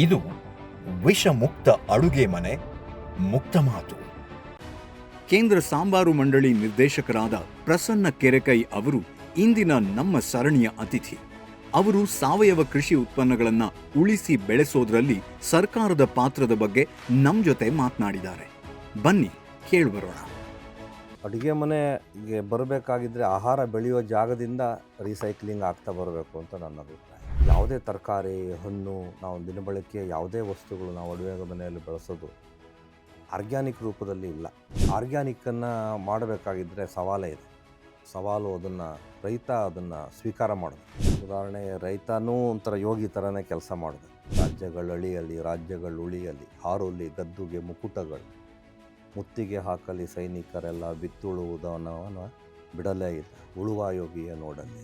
ಇದು ವಿಷಮುಕ್ತ ಅಡುಗೆ ಮನೆ ಮುಕ್ತ ಮಾತು. ಕೇಂದ್ರ ಸಾಂಬಾರು ಮಂಡಳಿ ನಿರ್ದೇಶಕರಾದ ಪ್ರಸನ್ನ ಕೆರೆಕೈ ಅವರು ಇಂದಿನ ನಮ್ಮ ಸರಣಿಯ ಅತಿಥಿ. ಅವರು ಸಾವಯವ ಕೃಷಿ ಉತ್ಪನ್ನಗಳನ್ನು ಉಳಿಸಿ ಬೆಳೆಸೋದ್ರಲ್ಲಿ ಸರ್ಕಾರದ ಪಾತ್ರದ ಬಗ್ಗೆ ನಮ್ಮ ಜೊತೆ ಮಾತನಾಡಿದ್ದಾರೆ. ಬನ್ನಿ ಕೇಳಿಬರೋಣ. ಅಡುಗೆ ಮನೆಗೆ ಬರಬೇಕಾಗಿದ್ದರೆ ಆಹಾರ ಬೆಳೆಯೋ ಜಾಗದಿಂದ ರೀಸೈಕ್ಲಿಂಗ್ ಆಗ್ತಾ ಬರಬೇಕು ಅಂತ ನನ್ನ ಅಭಿಪ್ರಾಯ. ಯಾವುದೇ ತರಕಾರಿ, ಹಣ್ಣು, ನಾವು ದಿನಬಳಕೆ ಯಾವುದೇ ವಸ್ತುಗಳು ನಾವು ಅಡುಗೆ ಮನೆಯಲ್ಲಿ ಬಳಸೋದು ಆರ್ಗ್ಯಾನಿಕ್ ರೂಪದಲ್ಲಿ ಇಲ್ಲ. ಆರ್ಗ್ಯಾನಿಕ್ಕನ್ನು ಮಾಡಬೇಕಾಗಿದ್ದರೆ ಸವಾಲೇ ಇದೆ. ಸವಾಲು ರೈತ ಅದನ್ನು ಸ್ವೀಕಾರ ಮಾಡೋದು. ಉದಾಹರಣೆಗೆ ರೈತನೂ ಒಂಥರ ಯೋಗಿ ಥರನೇ ಕೆಲಸ ಮಾಡೋದು. ರಾಜ್ಯಗಳು ಅಳಿಯಲಿ, ರಾಜ್ಯಗಳು ಉಳಿಯಲಿ, ಹಾರುಲಿ ಗದ್ದುಗೆ ಮುಕುಟಗಳು, ಮುತ್ತಿಗೆ ಹಾಕಲಿ ಸೈನಿಕರೆಲ್ಲ, ಬಿತ್ತುಳುವುದನ್ನು ಬಿಡಲೇ ಇಲ್ಲ, ಉಳುವ ಯೋಗಿಯ ನೋಡಲಿ.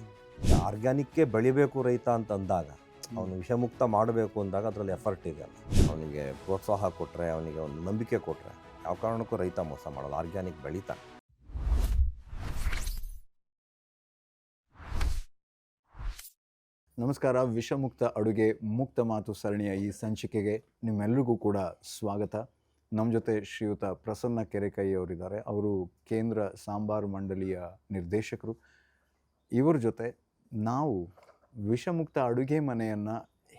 ಆರ್ಗ್ಯಾನಿಕ್ಕೇ ಬೆಳಿಬೇಕು ರೈತ ಅಂತಂದಾಗ, ಅವನು ವಿಷಮುಕ್ತ ಮಾಡಬೇಕು ಅಂದಾಗ ಅದರಲ್ಲಿ ಎಫರ್ಟ್ ಇದೆ. ಅವನಿಗೆ ಪ್ರೋತ್ಸಾಹ ಕೊಟ್ಟರೆ, ಅವನಿಗೆ ಒಂದು ನಂಬಿಕೆ ಕೊಟ್ಟರೆ ಯಾವ ಕಾರಣಕ್ಕೂ ರೈತ ಮೋಸ ಮಾಡಲ್ಲ, ಆರ್ಗ್ಯಾನಿಕ್ ಬೆಳೀತಾನೆ. ನಮಸ್ಕಾರ. ವಿಷಮುಕ್ತ ಅಡುಗೆ ಮುಕ್ತ ಮಾತು ಸರಣಿಯ ಈ ಸಂಚಿಕೆಗೆ ನಿಮ್ಮೆಲ್ಲರಿಗೂ ಕೂಡ ಸ್ವಾಗತ. ನಮ್ಮ ಜೊತೆ ಶ್ರೀಯುತ ಪ್ರಸನ್ನ ಕೆರೆಕೈ ಅವರಿದ್ದಾರೆ. ಅವರು ಕೇಂದ್ರ ಸಾಂಬಾರು ಮಂಡಳಿಯ ನಿರ್ದೇಶಕರು. ಇವರ ಜೊತೆ ನಾವು ವಿಷಮುಕ್ತ ಅಡುಗೆ ಮನೆಯನ್ನು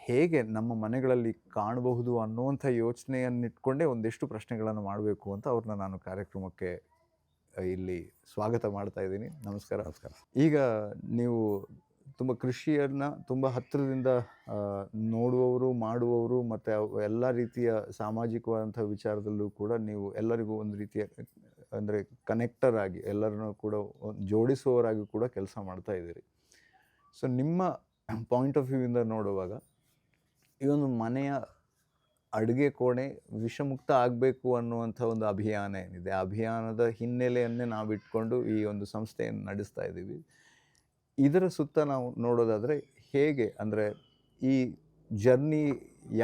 ಹೇಗೆ ನಮ್ಮ ಮನೆಗಳಲ್ಲಿ ಕಾಣಬಹುದು ಅನ್ನುವಂಥ ಯೋಚನೆಯನ್ನಿಟ್ಕೊಂಡೇ ಒಂದಿಷ್ಟು ಪ್ರಶ್ನೆಗಳನ್ನು ಮಾಡಬೇಕು ಅಂತ ಅವ್ರನ್ನ ನಾನು ಕಾರ್ಯಕ್ರಮಕ್ಕೆ ಇಲ್ಲಿ ಸ್ವಾಗತ ಮಾಡ್ತಾ ಇದ್ದೀನಿ. ನಮಸ್ಕಾರ. ನಮಸ್ಕಾರ. ಈಗ ನೀವು ತುಂಬ ಕೃಷಿಯನ್ನು ತುಂಬ ಹತ್ತಿರದಿಂದ ನೋಡುವವರು, ಮಾಡುವವರು, ಮತ್ತು ಎಲ್ಲ ರೀತಿಯ ಸಾಮಾಜಿಕವಾದಂಥ ವಿಚಾರದಲ್ಲೂ ಕೂಡ ನೀವು ಎಲ್ಲರಿಗೂ ಒಂದು ರೀತಿಯ ಅಂದರೆ ಕನೆಕ್ಟರ್ ಆಗಿ ಎಲ್ಲರನ್ನೂ ಕೂಡ ಜೋಡಿಸುವವರಾಗಿ ಕೂಡ ಕೆಲಸ ಮಾಡ್ತಾ ಇದ್ದೀರಿ. ಸೊ ನಿಮ್ಮ ಪಾಯಿಂಟ್ ಆಫ್ ವ್ಯೂವಿಂದ ನೋಡುವಾಗ ಈ ಒಂದು ಮನೆಯ ಅಡುಗೆ ಕೋಣೆ ವಿಷಮುಕ್ತ ಆಗಬೇಕು ಅನ್ನುವಂಥ ಒಂದು ಅಭಿಯಾನ ಏನಿದೆ, ಆ ಅಭಿಯಾನದ ಹಿನ್ನೆಲೆಯನ್ನೇ ನಾವು ಇಟ್ಕೊಂಡು ಈ ಒಂದು ಸಂಸ್ಥೆಯನ್ನು ನಡೆಸ್ತಾ ಇದ್ದೀವಿ. ಇದರ ಸುತ್ತ ನಾವು ನೋಡೋದಾದರೆ ಹೇಗೆ, ಅಂದರೆ ಈ ಜರ್ನಿ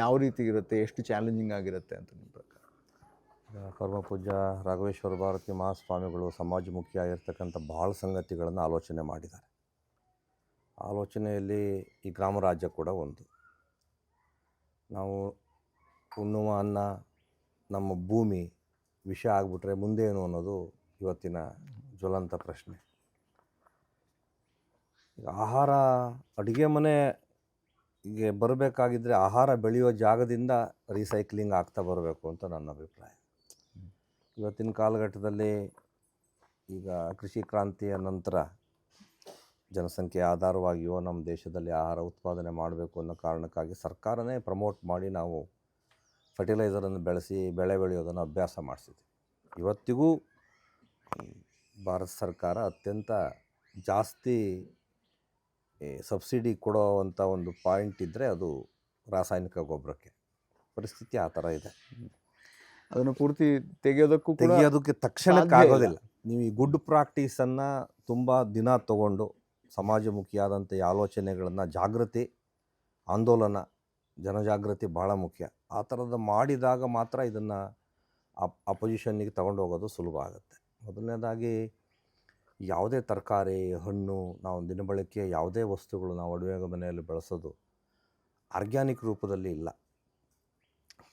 ಯಾವ ರೀತಿ ಇರುತ್ತೆ, ಎಷ್ಟು ಚಾಲೆಂಜಿಂಗ್ ಆಗಿರುತ್ತೆ ಅಂತ ನಿಮ್ಮ ಪ್ರಕಾರ? ಪರಮಪೂಜ್ಯ ರಾಘವೇಶ್ವರ ಭಾರತಿ ಮಹಾಸ್ವಾಮಿಗಳು ಸಮಾಜಮುಖಿಯಾಗಿರ್ತಕ್ಕಂಥ ಭಾಳ ಸಂಗತಿಗಳನ್ನು ಆಲೋಚನೆ ಮಾಡಿದ್ದಾರೆ. ಆಲೋಚನೆಯಲ್ಲಿ ಈ ಗ್ರಾಮ ರಾಜ್ಯ ಕೂಡ ಒಂದು. ನಾವು ಉಣ್ಣುವ ಅನ್ನ, ನಮ್ಮ ಭೂಮಿ ವಿಷ ಆಗಿಬಿಟ್ರೆ ಮುಂದೇನು ಅನ್ನೋದು ಇವತ್ತಿನ ಜ್ವಲಂತ ಪ್ರಶ್ನೆ. ಆಹಾರ ಅಡುಗೆ ಮನೆಗೆ ಬರಬೇಕಾಗಿದ್ದರೆ ಆಹಾರ ಬೆಳೆಯೋ ಜಾಗದಿಂದ ರೀಸೈಕ್ಲಿಂಗ್ ಆಗ್ತಾ ಬರಬೇಕು ಅಂತ ನನ್ನ ಅಭಿಪ್ರಾಯ. ಇವತ್ತಿನ ಕಾಲಘಟ್ಟದಲ್ಲಿ ಈಗ ಕೃಷಿ ಕ್ರಾಂತಿಯ ನಂತರ ಜನಸಂಖ್ಯೆ ಆಧಾರವಾಗಿಯೋ ನಮ್ಮ ದೇಶದಲ್ಲಿ ಆಹಾರ ಉತ್ಪಾದನೆ ಮಾಡಬೇಕು ಅನ್ನೋ ಕಾರಣಕ್ಕಾಗಿ ಸರ್ಕಾರನೇ ಪ್ರಮೋಟ್ ಮಾಡಿ ನಾವು ಫರ್ಟಿಲೈಸರನ್ನು ಬೆಳೆಸಿ ಬೆಳೆ ಬೆಳೆಯೋದನ್ನು ಅಭ್ಯಾಸ ಮಾಡಿಸಿದ್ವಿ. ಇವತ್ತಿಗೂ ಭಾರತ ಸರ್ಕಾರ ಅತ್ಯಂತ ಜಾಸ್ತಿ ಸಬ್ಸಿಡಿ ಕೊಡೋವಂಥ ಒಂದು ಪಾಯಿಂಟ್ ಇದ್ದರೆ ಅದು ರಾಸಾಯನಿಕ ಗೊಬ್ಬರಕ್ಕೆ. ಪರಿಸ್ಥಿತಿ ಆ ಥರ ಇದೆ. ಅದನ್ನು ಪೂರ್ತಿ ತೆಗೆಯೋದಕ್ಕೆ ತಕ್ಷಣಕ್ಕೆ ಆಗೋದಿಲ್ಲ. ನೀವು ಈ ಗುಡ್ ಪ್ರಾಕ್ಟೀಸನ್ನು ತುಂಬ ದಿನ ತಗೊಂಡು ಸಮಾಜಮುಖಿಯಾದಂಥ ಆಲೋಚನೆಗಳನ್ನು, ಜಾಗೃತಿ, ಆಂದೋಲನ, ಜನಜಾಗೃತಿ ಭಾಳ ಮುಖ್ಯ. ಆ ಥರದ ಮಾಡಿದಾಗ ಮಾತ್ರ ಇದನ್ನು ಅಪೋಸಿಷನ್ನಿಗೆ ತಗೊಂಡು ಹೋಗೋದು ಸುಲಭ ಆಗುತ್ತೆ. ಮೊದಲನೇದಾಗಿ ಯಾವುದೇ ತರಕಾರಿ, ಹಣ್ಣು, ನಾವು ದಿನಬಳಕೆ ಯಾವುದೇ ವಸ್ತುಗಳು ನಾವು ಅಡುಗೆ ಮನೆಯಲ್ಲಿ ಬಳಸೋದು ಆರ್ಗ್ಯಾನಿಕ್ ರೂಪದಲ್ಲಿ ಇಲ್ಲ.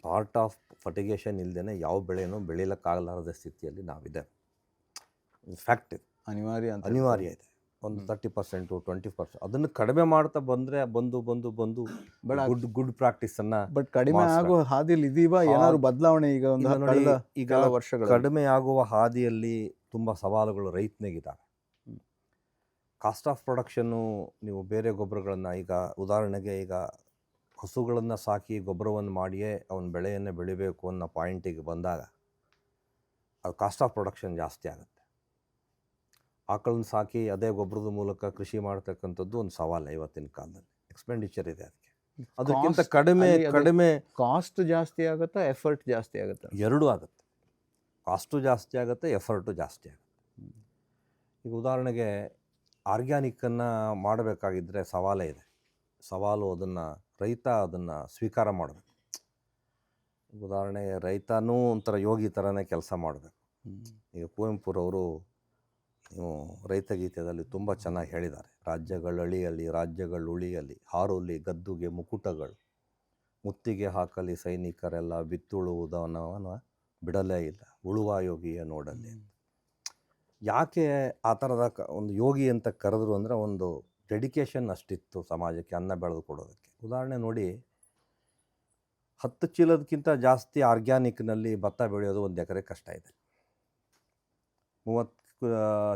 ಪಾರ್ಟ್ ಆಫ್ ಫರ್ಟಿಗೇಷನ್ ಇಲ್ಲದೇ ಯಾವ ಬೆಳೆನೂ ಬೆಳೀಲಿಕ್ಕಾಗಲಾರದ ಸ್ಥಿತಿಯಲ್ಲಿ ನಾವಿದೆ. ಫ್ಯಾಕ್ಟ್ ಇದು, ಅನಿವಾರ್ಯ ಇದೆ. ಒಂದು 30%, 20% ಅದನ್ನು ಕಡಿಮೆ ಮಾಡ್ತಾ ಬಂದರೆ ಬಂದು ಗುಡ್ ಪ್ರಾಕ್ಟೀಸನ್ನು ಕಡಿಮೆ ಆಗುವ ಹಾದಿಯಲ್ಲಿ ಇದೀವ. ಏನಾದ್ರು ಬದಲಾವಣೆ ಈಗ ವರ್ಷಗಳು ಕಡಿಮೆ ಆಗುವ ಹಾದಿಯಲ್ಲಿ ತುಂಬ ಸವಾಲುಗಳು ರೈತನಿಗಿದ್ದಾವೆ. ಕಾಸ್ಟ್ ಆಫ್ ಪ್ರೊಡಕ್ಷನ್ನು, ನೀವು ಬೇರೆ ಗೊಬ್ಬರಗಳನ್ನು, ಈಗ ಉದಾಹರಣೆಗೆ ಈಗ ಹಸುಗಳನ್ನು ಸಾಕಿ ಗೊಬ್ಬರವನ್ನು ಮಾಡಿಯೇ ಅವನ ಬೆಳೆಯನ್ನು ಬೆಳಿಬೇಕು ಅನ್ನೋ ಪಾಯಿಂಟಿಗೆ ಬಂದಾಗ ಅದು ಕಾಸ್ಟ್ ಆಫ್ ಪ್ರೊಡಕ್ಷನ್ ಜಾಸ್ತಿ ಆಗುತ್ತೆ. ಆಕಳನ್ನ ಸಾಕಿ ಅದೇ ಗೊಬ್ಬರದ ಮೂಲಕ ಕೃಷಿ ಮಾಡ್ತಕ್ಕಂಥದ್ದು ಒಂದು ಸವಾಲು ಇವತ್ತಿನ ಕಾಲದಲ್ಲಿ. ಎಕ್ಸ್ಪೆಂಡಿಚರ್ ಇದೆ ಅದಕ್ಕೆ. ಅದಕ್ಕಿಂತ ಕಡಿಮೆ ಕಾಸ್ಟ್ ಜಾಸ್ತಿ ಆಗುತ್ತಾ, ಎಫರ್ಟ್ ಜಾಸ್ತಿ ಆಗುತ್ತಾ? ಎರಡೂ ಆಗುತ್ತೆ. ಕಾಸ್ಟು ಜಾಸ್ತಿ ಆಗುತ್ತೆ, ಎಫರ್ಟು ಜಾಸ್ತಿ ಆಗುತ್ತೆ. ಈಗ ಉದಾಹರಣೆಗೆ ಆರ್ಗ್ಯಾನಿಕ್ಕನ್ನು ಮಾಡಬೇಕಾಗಿದ್ದರೆ ಸವಾಲೇ ಇದೆ. ಸವಾಲು ರೈತ ಅದನ್ನು ಸ್ವೀಕಾರ ಮಾಡಬೇಕು. ಉದಾಹರಣೆಗೆ ರೈತನೂ ಒಂಥರ ಯೋಗಿ ಥರನೇ ಕೆಲಸ ಮಾಡಬೇಕು. ಈಗ ಕುವೆಂಪುರವರು ರೈತ ಗೀತೆಯಲ್ಲಿ ತುಂಬ ಚೆನ್ನಾಗಿ ಹೇಳಿದ್ದಾರೆ. ರಾಜ್ಯಗಳು ಅಳಿಯಲಿ, ರಾಜ್ಯಗಳು ಉಳಿಯಲಿ, ಹಾರುಲಿ ಗದ್ದುಗೆ ಮುಕುಟಗಳು, ಮುತ್ತಿಗೆ ಹಾಕಲಿ ಸೈನಿಕರೆಲ್ಲ ಬಿತ್ತುಳುವುದವನವನ ಬಿಡಲೇ ಇಲ್ಲ ಉಳುವ ಯೋಗಿಯ ನೋಡಲಿ. ಯಾಕೆ ಆ ಥರದ ಒಂದು ಯೋಗಿ ಅಂತ ಕರೆದ್ರು ಅಂದರೆ ಒಂದು ಡೆಡಿಕೇಶನ್ ಅಷ್ಟಿತ್ತು ಸಮಾಜಕ್ಕೆ ಅನ್ನ ಬೆಳೆದು ಕೊಡೋದಕ್ಕೆ. ಉದಾಹರಣೆ ನೋಡಿ, 10 ಚೀಲದಕ್ಕಿಂತ ಜಾಸ್ತಿ ಆರ್ಗ್ಯಾನಿಕ್ನಲ್ಲಿ ಭತ್ತ ಬೆಳೆಯೋದು 1 ಎಕರೆ ಕಷ್ಟ ಇದೆ. 30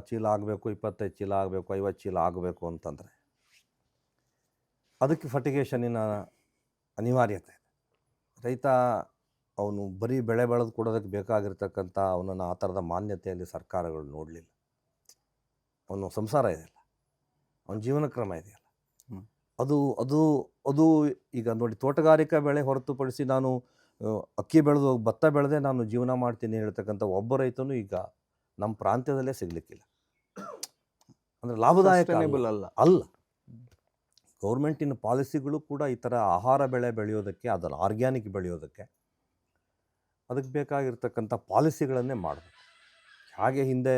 ಚೀಲ ಆಗಬೇಕು, 25 ಚೀಲ ಆಗಬೇಕು, 50 ಚೀಲ ಆಗಬೇಕು ಅಂತಂದರೆ ಅದಕ್ಕೆ ಫರ್ಟಿಗೇಷನಿನ ಅನಿವಾರ್ಯತೆ ಇದೆ. ರೈತ ಅವನು ಬರೀ ಬೆಳೆ ಬೆಳೆದು ಕೊಡೋದಕ್ಕೆ ಬೇಕಾಗಿರ್ತಕ್ಕಂಥ ಅವನನ್ನು ಆ ಥರದ ಮಾನ್ಯತೆಯಲ್ಲಿ ಸರ್ಕಾರಗಳು ನೋಡಲಿಲ್ಲ. ಅವನು ಸಂಸಾರ ಇದೆಯಲ್ಲ, ಅವನ ಜೀವನ ಕ್ರಮ ಇದೆಯಲ್ಲ, ಅದು ಅದು ಅದು ಈಗ ನೋಡಿ, ತೋಟಗಾರಿಕಾ ಬೆಳೆ ಹೊರತುಪಡಿಸಿ ನಾನು ಅಕ್ಕಿ ಬೆಳೆದು ಭತ್ತ ಬೆಳೆದೇ ನಾನು ಜೀವನ ಮಾಡ್ತೀನಿ ಹೇಳ್ತಕ್ಕಂಥ ಒಬ್ಬ ರೈತನೂ ಈಗ ನಮ್ಮ ಪ್ರಾಂತ್ಯದಲ್ಲೇ ಸಿಗಲಿಕ್ಕಿಲ್ಲ. ಅಂದರೆ ಲಾಭದಾಯಕ ಅಲ್ಲ. ಗೌರ್ಮೆಂಟಿನ ಪಾಲಿಸಿಗಳು ಕೂಡ ಈ ಥರ ಆಹಾರ ಬೆಳೆ ಬೆಳೆಯೋದಕ್ಕೆ, ಅದನ್ನು ಆರ್ಗ್ಯಾನಿಕ್ ಬೆಳೆಯೋದಕ್ಕೆ ಅದಕ್ಕೆ ಬೇಕಾಗಿರ್ತಕ್ಕಂಥ ಪಾಲಿಸಿಗಳನ್ನೇ ಮಾಡಬೇಕು. ಹಾಗೆ ಹಿಂದೆ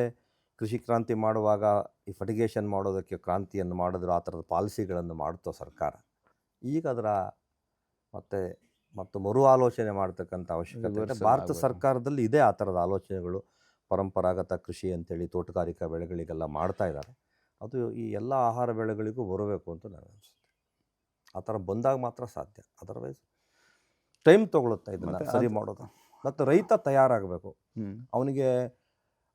ಕೃಷಿ ಕ್ರಾಂತಿ ಮಾಡುವಾಗ ಈ ಫರ್ಟಿಗೇಷನ್ ಮಾಡೋದಕ್ಕೆ ಕ್ರಾಂತಿಯನ್ನು ಮಾಡಿದ್ರು, ಆ ಥರದ ಪಾಲಿಸಿಗಳನ್ನು ಮಾಡ್ತೋ ಸರ್ಕಾರ. ಈಗ ಅದರ ಮತ್ತು ಮರು ಆಲೋಚನೆ ಮಾಡ್ತಕ್ಕಂಥ ಅವಶ್ಯಕತೆ ಇದೆ. ಭಾರತ ಸರ್ಕಾರದಲ್ಲಿ ಇದೆ ಆ ಥರದ ಆಲೋಚನೆಗಳು. ಪರಂಪರಾಗತ ಕೃಷಿ ಅಂತೇಳಿ ತೋಟಗಾರಿಕಾ ಬೆಳೆಗಳಿಗೆಲ್ಲ ಮಾಡ್ತಾ ಇದ್ದಾರೆ. ಅದು ಈ ಎಲ್ಲ ಆಹಾರ ಬೆಳೆಗಳಿಗೂ ಬರಬೇಕು ಅಂತ ನನಗೆ ಅನಿಸುತ್ತೆ. ಆ ಥರ ಬಂದಾಗ ಮಾತ್ರ ಸಾಧ್ಯ. ಅದರ್ವೈಸ್ ಟೈಮ್ ತೊಗೊಳುತ್ತೆ ಇದನ್ನು ಸರಿ ಮಾಡೋದು. ಮತ್ತು ರೈತ ತಯಾರಾಗಬೇಕು.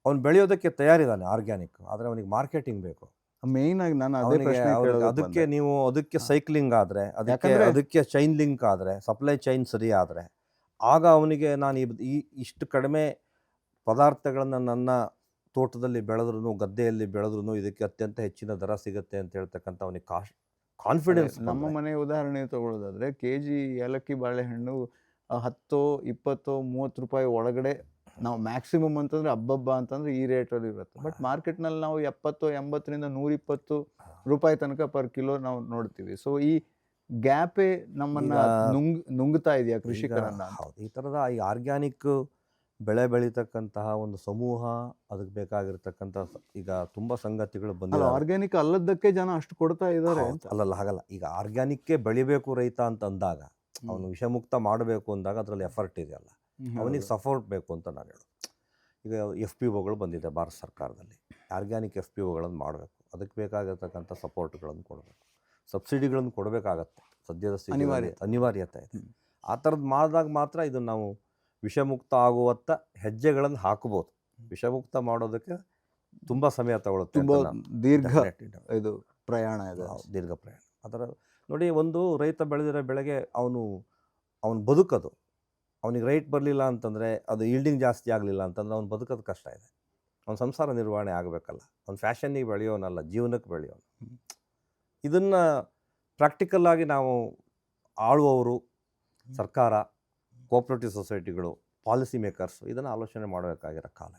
ಅವನು ಬೆಳೆಯೋದಕ್ಕೆ ತಯಾರಿದ್ದಾನೆ ಆರ್ಗ್ಯಾನಿಕ್, ಆದರೆ ಅವನಿಗೆ ಮಾರ್ಕೆಟಿಂಗ್ ಬೇಕು. ಮೇಯ್ನ್ ಆಗಿ ನಾನು ಅದೇ ಪ್ರಶ್ನೆ ಅದಕ್ಕೆ ನೀವು ಅದಕ್ಕೆ ಸೈಕ್ಲಿಂಗ್ ಆದರೆ, ಅದಕ್ಕೆ ಚೈನ್ ಲಿಂಕ್ ಆದರೆ, ಸಪ್ಲೈ ಚೈನ್ ಸರಿ ಆದರೆ, ಆಗ ಅವನಿಗೆ ನಾನು ಇಷ್ಟು ಕಡಿಮೆ ಪದಾರ್ಥಗಳನ್ನು ನನ್ನ ತೋಟದಲ್ಲಿ ಬೆಳೆದ್ರೂ, ಗದ್ದೆಯಲ್ಲಿ ಬೆಳೆದ್ರೂ ಇದಕ್ಕೆ ಅತ್ಯಂತ ಹೆಚ್ಚಿನ ದರ ಸಿಗುತ್ತೆ ಅಂತ ಹೇಳ್ತಕ್ಕಂಥ ಅವನಿಗೆ ಕಾನ್ಫಿಡೆನ್ಸ್. ನಮ್ಮ ಮನೆ ಉದಾಹರಣೆ ತಗೊಳ್ಳೋದಾದ್ರೆ, KG ಏಲಕ್ಕಿ ಬಾಳೆಹಣ್ಣು 10, 20, 30 ರೂಪಾಯಿ ಒಳಗಡೆ ನಾವು ಮ್ಯಾಕ್ಸಿಮಮ್ ಅಂತಂದರೆ ಹಬ್ಬಬ್ಬ ಅಂತಂದರೆ ಈ ರೇಟಲ್ಲಿ ಇರುತ್ತೆ. ಬಟ್ ಮಾರ್ಕೆಟ್ನಲ್ಲಿ ನಾವು 70, 80ರಿಂದ 120 ರೂಪಾಯಿ ತನಕ ಪರ್ ಕಿಲೋ ನಾವು ನೋಡ್ತೀವಿ. ಸೊ ಈ ಗ್ಯಾಪೇ ನಮ್ಮನ್ನು ನುಂಗ್ತಾ ಇದೆಯಾ ಕೃಷಿಕರನ್ನ? ಹೌದು, ಈ ಥರದ ಈ ಆರ್ಗ್ಯಾನಿಕ್ ಬೆಳೆ ಬೆಳೀತಕ್ಕಂತಹ ಒಂದು ಸಮೂಹ, ಅದಕ್ಕೆ ಬೇಕಾಗಿರ್ತಕ್ಕಂಥ ಈಗ ತುಂಬ ಸಂಗತಿಗಳು ಬಂದಿದೆ. ಆರ್ಗ್ಯಾನಿಕ್ ಅಲ್ಲದಕ್ಕೆ ಜನ ಅಷ್ಟು ಕೊಡ್ತಾ ಇದ್ದಾರೆ. ಹಾಗಲ್ಲ. ಈಗ ಆರ್ಗ್ಯಾನಿಕ್ಕೇ ಬೆಳಿಬೇಕು ರೈತ ಅಂತ ಅಂದಾಗ, ಅವನು ವಿಷಮುಕ್ತ ಮಾಡಬೇಕು ಅಂದಾಗ ಅದರಲ್ಲಿ ಎಫರ್ಟ್ ಇದೆಯಲ್ಲ, ಅವನಿಗೆ ಸಪೋರ್ಟ್ ಬೇಕು ಅಂತ ನಾನು ಹೇಳೋದು. ಈಗ FPOಗಳು ಬಂದಿದೆ ಭಾರತ ಸರ್ಕಾರದಲ್ಲಿ. ಆರ್ಗ್ಯಾನಿಕ್ FPOಗಳನ್ನು ಮಾಡಬೇಕು. ಅದಕ್ಕೆ ಬೇಕಾಗಿರ್ತಕ್ಕಂಥ ಸಪೋರ್ಟ್ಗಳನ್ನು ಕೊಡಬೇಕು, ಸಬ್ಸಿಡಿಗಳನ್ನು ಕೊಡಬೇಕಾಗತ್ತೆ. ಸದ್ಯದ ಅನಿವಾರ್ಯತೆ ಇದೆ. ಆ ಥರದ್ದು ಮಾಡಿದಾಗ ಮಾತ್ರ ಇದನ್ನು ನಾವು ವಿಷಮುಕ್ತ ಆಗುವತ್ತ ಹೆಜ್ಜೆಗಳನ್ನು ಹಾಕಬಹುದು. ವಿಷಮುಕ್ತ ಮಾಡೋದಕ್ಕೆ ತುಂಬ ಸಮಯ ತಗೊಳುತ್ತೆ, ತುಂಬ ದೀರ್ಘ ಪ್ರಯಾಣ ಇದೆ. ದೀರ್ಘ ಪ್ರಯಾಣ. ಅದರ ನೋಡಿ, ಒಂದು ರೈತ ಬೆಳೆದಿರೋ ಬೆಳೆಗೆ ಅವನು ಬದುಕೋದು, ಅವನಿಗೆ ರೈಟ್ ಬರಲಿಲ್ಲ ಅಂತಂದರೆ, ಅದು ಈಲ್ಡಿಂಗ್ ಜಾಸ್ತಿ ಆಗಲಿಲ್ಲ ಅಂತಂದರೆ ಅವ್ನು ಬದುಕೋದು ಕಷ್ಟ ಇದೆ. ಅವ್ನ ಸಂಸಾರ ನಿರ್ವಹಣೆ ಆಗಬೇಕಲ್ಲ. ಅವ್ನು ಫ್ಯಾಷನ್ನಿಗೆ ಬೆಳೆಯೋನಲ್ಲ, ಜೀವನಕ್ಕೆ ಬೆಳೆಯೋನು. ಇದನ್ನು ಪ್ರಾಕ್ಟಿಕಲ್ಲಾಗಿ ನಾವು ಆಳುವವರು, ಸರ್ಕಾರ, ಕೋಆಪರೇಟಿವ್ ಸೊಸೈಟಿಗಳು, ಪಾಲಿಸಿ ಮೇಕರ್ಸ್ ಇದನ್ನು ಆಲೋಚನೆ ಮಾಡಬೇಕಾಗಿರೋ ಕಾಲ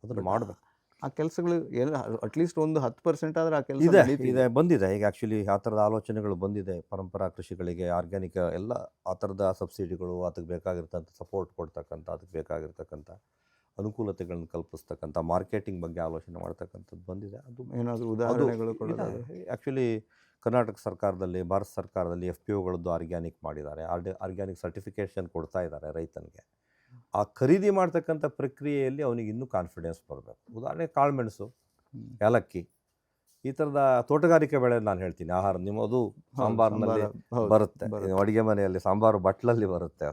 ಅದನ್ನು ಮಾಡಬೇಕು. ಆ ಕೆಲಸಗಳು ಎಲ್ಲ ಅಟ್ಲೀಸ್ಟ್ ಒಂದು 10% ಆದರೆ ಆ ಕೆಲಸ ಇದೆ ಬಂದಿದೆ. ಈಗ ಆ್ಯಕ್ಚುಲಿ ಆ ಥರದ ಆಲೋಚನೆಗಳು ಬಂದಿದೆ. ಪರಂಪರಾ ಕೃಷಿಗಳಿಗೆ ಆರ್ಗ್ಯಾನಿಕ್ ಎಲ್ಲ ಆ ಥರದ ಸಬ್ಸಿಡಿಗಳು, ಅದಕ್ಕೆ ಬೇಕಾಗಿರ್ತಕ್ಕಂಥ ಸಪೋರ್ಟ್ ಕೊಡ್ತಕ್ಕಂಥ, ಅದಕ್ಕೆ ಬೇಕಾಗಿರ್ತಕ್ಕಂಥ ಅನುಕೂಲತೆಗಳನ್ನು ಕಲ್ಪಿಸ್ತಕ್ಕಂಥ, ಮಾರ್ಕೆಟಿಂಗ್ ಬಗ್ಗೆ ಆಲೋಚನೆ ಮಾಡ್ತಕ್ಕಂಥದ್ದು ಬಂದಿದೆ. ಅದು ಏನಾದರೂ ಉದಾಹರಣೆಗಳು ಆ್ಯಕ್ಚುಲಿ ಕರ್ನಾಟಕ ಸರ್ಕಾರದಲ್ಲಿ, ಭಾರತ ಸರ್ಕಾರದಲ್ಲಿ FPOಗಳದ್ದು ಆರ್ಗ್ಯಾನಿಕ್ ಮಾಡಿದ್ದಾರೆ. ಆರ್ಗ್ಯಾನಿಕ್ ಸರ್ಟಿಫಿಕೇಷನ್ ಕೊಡ್ತಾ ಇದ್ದಾರೆ ರೈತನಿಗೆ. ಆ ಖರೀದಿ ಮಾಡ್ತಕ್ಕಂಥ ಪ್ರಕ್ರಿಯೆಯಲ್ಲಿ ಅವನಿಗೆ ಇನ್ನೂ ಕಾನ್ಫಿಡೆನ್ಸ್ ಬರಬೇಕು. ಉದಾಹರಣೆ ಕಾಳುಮೆಣಸು, ಏಲಕ್ಕಿ, ಈ ಥರದ ತೋಟಗಾರಿಕೆ ಬೆಳೆ ನಾನು ಹೇಳ್ತೀನಿ. ಆಹಾರ ನಿಮ್ಮದು ಸಾಂಬಾರಿನಲ್ಲಿ ಬರುತ್ತೆ, ಅಡುಗೆ ಮನೆಯಲ್ಲಿ ಸಾಂಬಾರು ಬಟ್ಲಲ್ಲಿ ಬರುತ್ತೆ.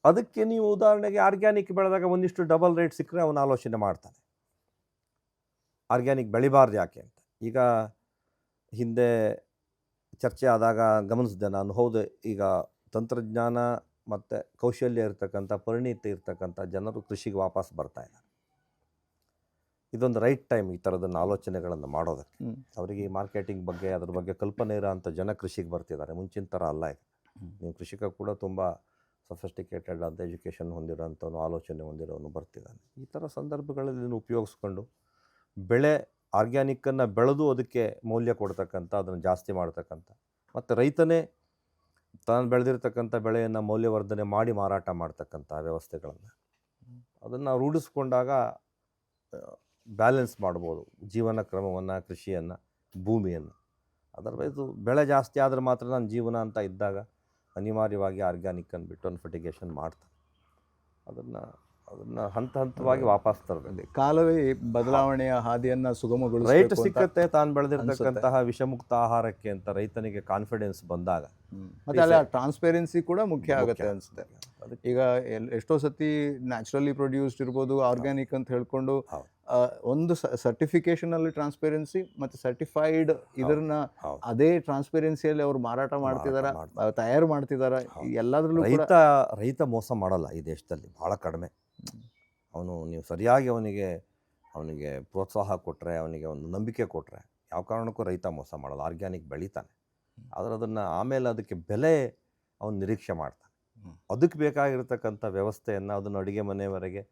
ಅದಕ್ಕೆ ನೀವು ಉದಾಹರಣೆಗೆ ಆರ್ಗ್ಯಾನಿಕ್ ಬೆಳೆದಾಗ ಒಂದಿಷ್ಟು ಡಬಲ್ ರೇಟ್ ಸಿಕ್ಕರೆ ಅವನು ಆಲೋಚನೆ ಮಾಡ್ತಾನೆ, ಆರ್ಗ್ಯಾನಿಕ್ ಬೆಳಿಬಾರ್ದು ಯಾಕೆ ಅಂತ. ಈಗ ಹಿಂದೆ ಚರ್ಚೆ ಆದಾಗ ಗಮನಿಸಿದೆ ನಾನು. ಹೌದು, ಈಗ ತಂತ್ರಜ್ಞಾನ ಮತ್ತು ಕೌಶಲ್ಯ ಇರ್ತಕ್ಕಂಥ, ಪರಿಣಿತಿ ಇರ್ತಕ್ಕಂಥ ಜನರು ಕೃಷಿಗೆ ವಾಪಸ್ ಬರ್ತಾ ಇದ್ದಾರೆ. ಇದೊಂದು ರೈಟ್ ಟೈಮ್ ಈ ಥರದನ್ನು ಆಲೋಚನೆಗಳನ್ನು ಮಾಡೋದಕ್ಕೆ. ಅವರಿಗೆ ಈ ಮಾರ್ಕೆಟಿಂಗ್ ಬಗ್ಗೆ, ಅದ್ರ ಬಗ್ಗೆ ಕಲ್ಪನೆ ಇರೋ ಅಂಥ ಜನ ಕೃಷಿಗೆ ಬರ್ತಿದ್ದಾರೆ. ಮುಂಚಿನ ಥರ ಅಲ್ಲ ಈಗ. ನೀವು ಕೃಷಿಕ ಕೂಡ ತುಂಬ ಸಫಿಸ್ಟಿಕೇಟೆಡ್ ಅಂತ ಎಜುಕೇಷನ್ ಹೊಂದಿರೋಂಥವನು, ಆಲೋಚನೆ ಹೊಂದಿರೋನು ಬರ್ತಿದ್ದಾನೆ. ಈ ಥರ ಸಂದರ್ಭಗಳಲ್ಲಿ ಉಪಯೋಗಿಸ್ಕೊಂಡು ಬೆಳೆ ಆರ್ಗ್ಯಾನಿಕ್ಕನ್ನು ಬೆಳೆದು ಅದಕ್ಕೆ ಮೌಲ್ಯ ಕೊಡ್ತಕ್ಕಂಥ, ಅದನ್ನು ಜಾಸ್ತಿ ಮಾಡ್ತಕ್ಕಂಥ, ಮತ್ತು ರೈತನೇ ತಾನು ಬೆಳೆದಿರ್ತಕ್ಕಂಥ ಬೆಳೆಯನ್ನು ಮೌಲ್ಯವರ್ಧನೆ ಮಾಡಿ ಮಾರಾಟ ಮಾಡ್ತಕ್ಕಂಥ ವ್ಯವಸ್ಥೆಗಳನ್ನು ಅದನ್ನು ರೂಢಿಸ್ಕೊಂಡಾಗ ಬ್ಯಾಲೆನ್ಸ್ ಮಾಡ್ಬೋದು ಜೀವನ ಕ್ರಮವನ್ನು, ಕೃಷಿಯನ್ನು, ಭೂಮಿಯನ್ನು. ಅದರ್ವೈಸು ಬೆಳೆ ಜಾಸ್ತಿ ಆದರೆ ಮಾತ್ರ ನನ್ನ ಜೀವನ ಅಂತ ಇದ್ದಾಗ ಅನಿವಾರ್ಯವಾಗಿ ಆರ್ಗ್ಯಾನಿಕ್ ಅಂದ್ಬಿಟ್ಟು ಒಂದು ಫರ್ಟಿಗೇಷನ್ ಮಾಡ್ತಾರೆ. ಅದನ್ನು ಹಂತ ಹಂತವಾಗಿ ವಾಪಸ್ ತರಬೇಕು. ಕಾಲವೇ ಬದಲಾವಣೆಯ ಹಾದಿಯನ್ನ ರೈಟ್ ಸುಗಮಗೊಳಿಸಬೇಕು ಅಂತ ಸಿಕ್ಕತ್ತೆ ತಾನು ಬೆಳೆದಿರ್ತಕ್ಕಂತಹ ವಿಷಮುಕ್ತ ಆಹಾರಕ್ಕೆ ಅಂತ ರೈತನಿಗೆ ಕಾನ್ಫಿಡೆನ್ಸ್ ಬಂದಾಗ. ಮತ್ತೆ ಅಲ್ಲಿ ಟ್ರಾನ್ಸ್ಪೆರೆನ್ಸಿ ಕೂಡ ಮುಖ್ಯ ಆಗುತ್ತೆ ಅನ್ಸುತ್ತೆ. ಈಗ ಎಷ್ಟೋ ಸತಿ ನ್ಯಾಚುರಲಿ ಪ್ರೊಡ್ಯೂಸ್ಡ್ ಇರ್ಬೋದು, ಆರ್ಗ್ಯಾನಿಕ್ ಅಂತ ಹೇಳ್ಕೊಂಡು ಹೌದು. ಒಂದು ಸರ್ಟಿಫಿಕೇಶನ್ ಅಲ್ಲಿ ಟ್ರಾನ್ಸ್ಪೆರೆನ್ಸಿ ಮತ್ತೆ ಸರ್ಟಿಫೈಡ್ ಇದನ್ನ ಹೌದು. ಅದೇ ಟ್ರಾನ್ಸ್ಪೆರೆನ್ಸಿಯಲ್ಲಿ ಅವ್ರು ಮಾರಾಟ ಮಾಡ್ತಿದಾರ, ತಯಾರು ಮಾಡ್ತಿದಾರ, ಎಲ್ಲದ್ರಲ್ಲೂ ಕೂಡ ರೈತ ಮೋಸ ಮಾಡಲ್ಲ ಈ ದೇಶದಲ್ಲಿ, ಭಾಳ ಕಡಿಮೆ. ನೀವು ಸರಿಯಾಗಿ ಅವನಿಗೆ ಪ್ರೋತ್ಸಾಹ ಕೊಟ್ಟರೆ, ಅವನಿಗೆ ಒಂದು ನಂಬಿಕೆ ಕೊಟ್ಟರೆ ಯಾವ ಕಾರಣಕ್ಕೂ ರೈತ ಮೋಸ ಮಾಡಲ್ಲ. ಆರ್ಗ್ಯಾನಿಕ್ ಬೆಳೀತಾನೆ, ಆದರೆ ಅದನ್ನು ಆಮೇಲೆ ಅದಕ್ಕೆ ಬೆಲೆ ಅವನು ನಿರೀಕ್ಷೆ ಮಾಡ್ತಾನೆ. ಅದಕ್ಕೆ ಬೇಕಾಗಿರ್ತಕ್ಕಂಥ ವ್ಯವಸ್ಥೆಯನ್ನು ಅದನ್ನು ಅಡುಗೆ ಮನೆಯವರೆಗೆ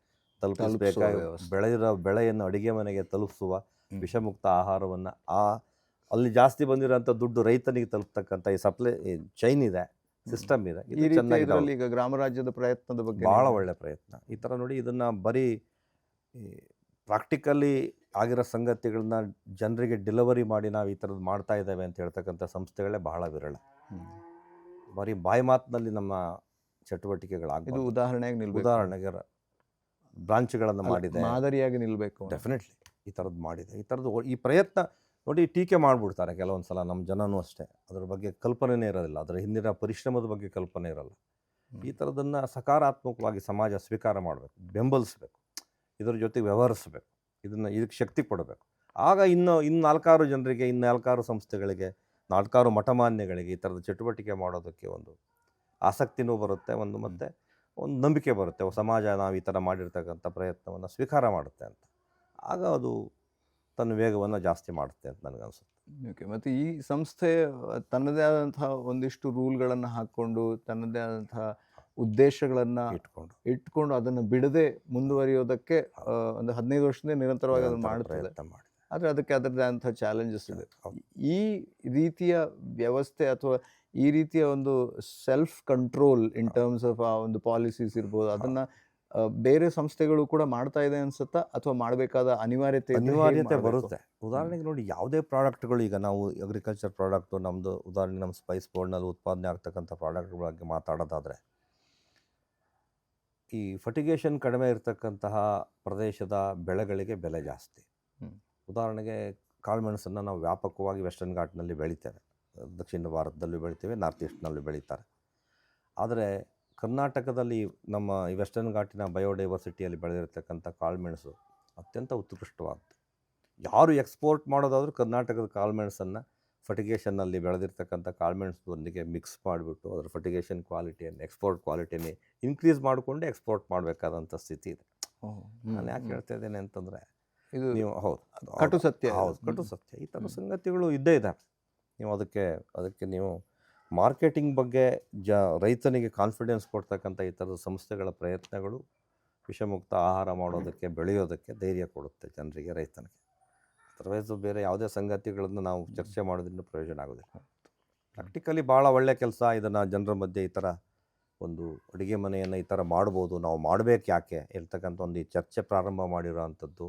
ತಲುಪಿಸಬೇಕಾಗಿ ಬೆಳೆದಿರೋ ಬೆಳೆಯನ್ನು ಅಡುಗೆ ಮನೆಗೆ ತಲುಪಿಸುವ ವಿಷಮುಕ್ತ ಆಹಾರವನ್ನು ಅಲ್ಲಿ ಜಾಸ್ತಿ ಬಂದಿರೋಂಥ ದುಡ್ಡು ರೈತನಿಗೆ ತಲುಪ್ತಕ್ಕಂಥ ಈ ಸಪ್ಲೈ ಚೈನ್ ಇದೆ, ಸಿಸ್ಟಮ್ ಇದೆ. ಈ ರೀತಿ ಈಗ ಗ್ರಾಮ ರಾಜ್ಯದ ಪ್ರಯತ್ನದ ಬಗ್ಗೆ ಭಾಳ ಒಳ್ಳೆ ಪ್ರಯತ್ನ. ಈ ಥರ ನೋಡಿ, ಇದನ್ನು ಬರೀ ಪ್ರಾಕ್ಟಿಕಲಿ ಆಗಿರೋ ಸಂಗತಿಗಳನ್ನ ಜನರಿಗೆ ಡೆಲಿವರಿ ಮಾಡಿ ನಾವು ಈ ಥರದ್ದು ಮಾಡ್ತಾ ಇದ್ದೇವೆ ಅಂತ ಹೇಳ್ತಕ್ಕಂಥ ಸಂಸ್ಥೆಗಳೇ ಬಹಳ ವಿರಳ. ಬರೀ ಬಾಯಿ ಮಾತಿನಲ್ಲಿ ನಮ್ಮ ಚಟುವಟಿಕೆಗಳಾಗ ಉದಾಹರಣೆಗೆ ಬ್ರಾಂಚ್ಗಳನ್ನು ಮಾಡಿದೆ, ಮಾದರಿಯಾಗಿ ನಿಲ್ಲಬೇಕು. ಡೆಫಿನೆಟ್ಲಿ ಈ ಥರದ್ದು ಮಾಡಿದೆ. ಈ ಪ್ರಯತ್ನ ನೋಡಿ, ಟೀಕೆ ಮಾಡಿಬಿಡ್ತಾರೆ ಕೆಲವೊಂದು ಸಲ ನಮ್ಮ ಜನನೂ ಅಷ್ಟೇ. ಅದ್ರ ಬಗ್ಗೆ ಕಲ್ಪನೆನೇ ಇರೋದಿಲ್ಲ, ಅದರ ಹಿಂದಿನ ಪರಿಶ್ರಮದ ಬಗ್ಗೆ ಕಲ್ಪನೆ ಇರೋಲ್ಲ. ಈ ಥರದನ್ನು ಸಕಾರಾತ್ಮಕವಾಗಿ ಸಮಾಜ ಸ್ವೀಕಾರ ಮಾಡಬೇಕು, ಬೆಂಬಲಿಸಬೇಕು, ಇದರ ಜೊತೆಗೆ ವ್ಯವಹರಿಸಬೇಕು, ಇದಕ್ಕೆ ಶಕ್ತಿ ಕೊಡಬೇಕು. ಆಗ ಇನ್ನು 4 ಜನರಿಗೆ, 4 ಸಂಸ್ಥೆಗಳಿಗೆ, 4 ಮಠಮಾನ್ಯಗಳಿಗೆ ಈ ಥರದ ಚಟುವಟಿಕೆ ಮಾಡೋದಕ್ಕೆ ಒಂದು ಆಸಕ್ತಿನೂ ಬರುತ್ತೆ, ಮತ್ತು ಒಂದು ನಂಬಿಕೆ ಬರುತ್ತೆ. ಸಮಾಜ ನಾವು ಈ ಥರ ಮಾಡಿರ್ತಕ್ಕಂಥ ಪ್ರಯತ್ನವನ್ನು ಸ್ವೀಕಾರ ಮಾಡುತ್ತೆ ಅಂತ. ಆಗ ಅದು ತನ್ನ ವೇಗವನ್ನು ಜಾಸ್ತಿ ಮಾಡುತ್ತೆ ಅಂತ ನನಗನ್ಸುತ್ತೆ. ಓಕೆ. ಮತ್ತು ಈ ಸಂಸ್ಥೆ ತನ್ನದೇ ಆದಂತಹ ಒಂದಿಷ್ಟು ರೂಲ್ಗಳನ್ನು ಹಾಕ್ಕೊಂಡು, ತನ್ನದೇ ಆದಂತಹ ಉದ್ದೇಶಗಳನ್ನು ಇಟ್ಕೊಂಡು ಅದನ್ನು ಬಿಡದೆ ಮುಂದುವರಿಯೋದಕ್ಕೆ ಒಂದು 15 ವರ್ಷದಿಂದ ನಿರಂತರವಾಗಿ ಅದನ್ನು ಮಾಡುತ್ತದೆ. ಆದರೆ ಅದಕ್ಕೆ ಅದರದೇ ಆದಂತಹ ಚಾಲೆಂಜಸ್ ಇದೆ. ಈ ರೀತಿಯ ವ್ಯವಸ್ಥೆ ಅಥವಾ ಈ ರೀತಿಯ ಒಂದು self control in terms of ಆ ಒಂದು ಪಾಲಿಸೀಸ್ ಇರ್ಬೋದು, ಅದನ್ನು ಬೇರೆ ಸಂಸ್ಥೆಗಳು ಕೂಡ ಮಾಡ್ತಾ ಇದೆ ಅನ್ಸುತ್ತಾ, ಅಥವಾ ಮಾಡಬೇಕಾದ ಅನಿವಾರ್ಯತೆ ಬರುತ್ತೆ? ಉದಾಹರಣೆಗೆ ನೋಡಿ, ಯಾವುದೇ ಪ್ರಾಡಕ್ಟ್ಗಳು, ಈಗ ನಾವು ಅಗ್ರಿಕಲ್ಚರ್ ಪ್ರಾಡಕ್ಟು ನಮ್ಮದು, ಉದಾಹರಣೆ ನಮ್ಮ ಸ್ಪೈಸ್ ಬೋರ್ಡ್ನಲ್ಲಿ ಉತ್ಪಾದನೆ ಆಗ್ತಕ್ಕಂಥ ಪ್ರಾಡಕ್ಟ್ಗಳ ಬಗ್ಗೆ ಮಾತಾಡೋದಾದರೆ, ಈ ಫರ್ಟಿಗೇಷನ್ ಕಡಿಮೆ ಇರತಕ್ಕಂತಹ ಪ್ರದೇಶದ ಬೆಳೆಗಳಿಗೆ ಬೆಲೆ ಜಾಸ್ತಿ. ಉದಾಹರಣೆಗೆ ಕಾಳುಮೆಣಸನ್ನು ನಾವು ವ್ಯಾಪಕವಾಗಿ ವೆಸ್ಟರ್ನ್ ಘಾಟ್ನಲ್ಲಿ ಬೆಳಿತೇವೆ, ದಕ್ಷಿಣ ಭಾರತದಲ್ಲೂ ಬೆಳಿತೇವೆ, ನಾರ್ತ್ ಈಸ್ಟ್ನಲ್ಲೂ ಬೆಳೀತಾರೆ. ಆದರೆ ಕರ್ನಾಟಕದಲ್ಲಿ ನಮ್ಮ ಈ ವೆಸ್ಟರ್ನ್ ಘಾಟಿನ ಬಯೋಡೈವರ್ಸಿಟಿಯಲ್ಲಿ ಬೆಳೆದಿರ್ತಕ್ಕಂಥ ಕಾಳುಮೆಣಸು ಅತ್ಯಂತ ಉತ್ಕೃಷ್ಟವಾದ್ದು. ಯಾರು ಎಕ್ಸ್ಪೋರ್ಟ್ ಮಾಡೋದಾದರೂ ಕರ್ನಾಟಕದ ಕಾಳುಮೆಣಸನ್ನು ಫರ್ಟಿಗೇಷನ್ನಲ್ಲಿ ಬೆಳೆದಿರ್ತಕ್ಕಂಥ ಕಾಳುಮೆಣಸದೊಂದಿಗೆ ಮಿಕ್ಸ್ ಮಾಡಿಬಿಟ್ಟು ಅದರ ಫರ್ಟಿಗೇಷನ್ ಕ್ವಾಲಿಟಿಯನ್ನು, ಎಕ್ಸ್ಪೋರ್ಟ್ ಕ್ವಾಲಿಟಿಯನ್ನು ಇನ್ಕ್ರೀಸ್ ಮಾಡಿಕೊಂಡೇ ಎಕ್ಸ್ಪೋರ್ಟ್ ಮಾಡಬೇಕಾದಂಥ ಸ್ಥಿತಿ ಇದೆ. ನಾನು ಯಾಕೆ ಹೇಳ್ತಾ ಇದ್ದೇನೆ ಅಂತಂದರೆ, ಇದು ನೀವು ಕಟು ಸತ್ಯ. ಕಟು ಸತ್ಯ. ಈ ಥರ ಸಂಗತಿಗಳು ಇದ್ದೇ ಇದೆ. ನೀವು ಅದಕ್ಕೆ ನೀವು ಮಾರ್ಕೆಟಿಂಗ್ ಬಗ್ಗೆ ರೈತನಿಗೆ ಕಾನ್ಫಿಡೆನ್ಸ್ ಕೊಡ್ತಕ್ಕಂಥ ಈ ಥರದ ಸಂಸ್ಥೆಗಳ ಪ್ರಯತ್ನಗಳು ವಿಷಮುಕ್ತ ಆಹಾರ ಮಾಡೋದಕ್ಕೆ, ಬೆಳೆಯೋದಕ್ಕೆ ಧೈರ್ಯ ಕೊಡುತ್ತೆ ಜನರಿಗೆ, ರೈತನಿಗೆ. ಅದರ್ವೈಸ್ ಬೇರೆ ಯಾವುದೇ ಸಂಗತಿಗಳನ್ನು ನಾವು ಚರ್ಚೆ ಮಾಡೋದ್ರಿಂದ ಪ್ರಯೋಜನ ಆಗೋದಿಲ್ಲ. ಪ್ರಾಕ್ಟಿಕಲಿ ಭಾಳ ಒಳ್ಳೆ ಕೆಲಸ. ಇದನ್ನು ಜನರ ಮಧ್ಯೆ ಈ ಥರ ಒಂದು ಅಡುಗೆ ಮನೆಯನ್ನು ಈ ಥರ ಮಾಡ್ಬೋದು, ನಾವು ಮಾಡಬೇಕು ಯಾಕೆ ಇರ್ತಕ್ಕಂಥ ಒಂದು ಈ ಚರ್ಚೆ ಪ್ರಾರಂಭ ಮಾಡಿರೋ ಅಂಥದ್ದು.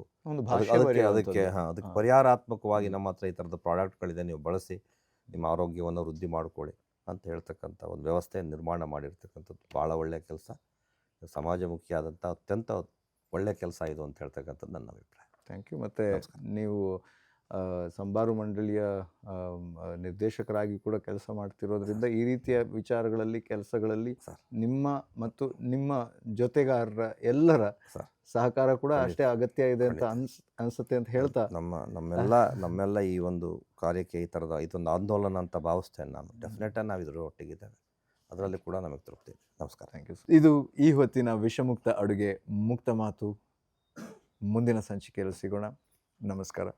ಅದಕ್ಕೆ ಪರಿಹಾರಾತ್ಮಕವಾಗಿ ನಮ್ಮ ಹತ್ರ ಈ ಥರದ ಪ್ರಾಡಕ್ಟ್ಗಳಿದೆ, ನೀವು ಬಳಸಿ ನಿಮ್ಮ ಆರೋಗ್ಯವನ್ನು ವೃದ್ಧಿ ಮಾಡಿಕೊಳ್ಳಿ ಅಂತ ಹೇಳ್ತಕ್ಕಂಥ ಒಂದು ವ್ಯವಸ್ಥೆ ನಿರ್ಮಾಣ ಮಾಡಿರ್ತಕ್ಕಂಥದ್ದು ಭಾಳ ಒಳ್ಳೆಯ ಕೆಲಸ. ಸಮಾಜಮುಖಿಯಾದಂಥ ಅತ್ಯಂತ ಒಳ್ಳೆಯ ಕೆಲಸ ಇದು ಅಂತ ಹೇಳ್ತಕ್ಕಂಥದ್ದು ನನ್ನ ಅಭಿಪ್ರಾಯ. Thank you. ಮತ್ತು ನೀವು ಸಂಬಾರು ಮಂಡಳಿಯ ನಿರ್ದೇಶಕರಾಗಿ ಕೂಡ ಕೆಲಸ ಮಾಡ್ತಿರೋದ್ರಿಂದ ಈ ರೀತಿಯ ವಿಚಾರಗಳಲ್ಲಿ, ಕೆಲಸಗಳಲ್ಲಿ ನಿಮ್ಮ ಜೊತೆಗಾರರ ಎಲ್ಲರ ಸಹಕಾರ ಕೂಡ ಅಷ್ಟೇ ಅಗತ್ಯ ಇದೆ ಅಂತ ಅನಿಸುತ್ತೆ ಅಂತ ಹೇಳ್ತಾ, ನಮ್ಮೆಲ್ಲ ಈ ಒಂದು ಕಾರ್ಯಕ್ಕೆ ಈ ಥರದ ಇದೊಂದು ಆಂದೋಲನ ಅಂತ ಭಾವಿಸ್ತೇನೆ ನಾನು. ಡೆಫಿನೆಟಾಗಿ ನಾವು ಇದರ ಒಟ್ಟಿಗಿದ್ದೇವೆ, ಅದರಲ್ಲಿ ಕೂಡ ನಮಗೆ ತೃಪ್ತಿ ಇದೆ. ನಮಸ್ಕಾರ. Thank you. ಇದು ಈ ಹೊತ್ತಿನ ವಿಷಮುಕ್ತ ಅಡುಗೆ ಮುಕ್ತ ಮಾತು. ಮುಂದಿನ ಸಂಚಿಕೆಯಲ್ಲಿ ಸಿಗೋಣ. ನಮಸ್ಕಾರ.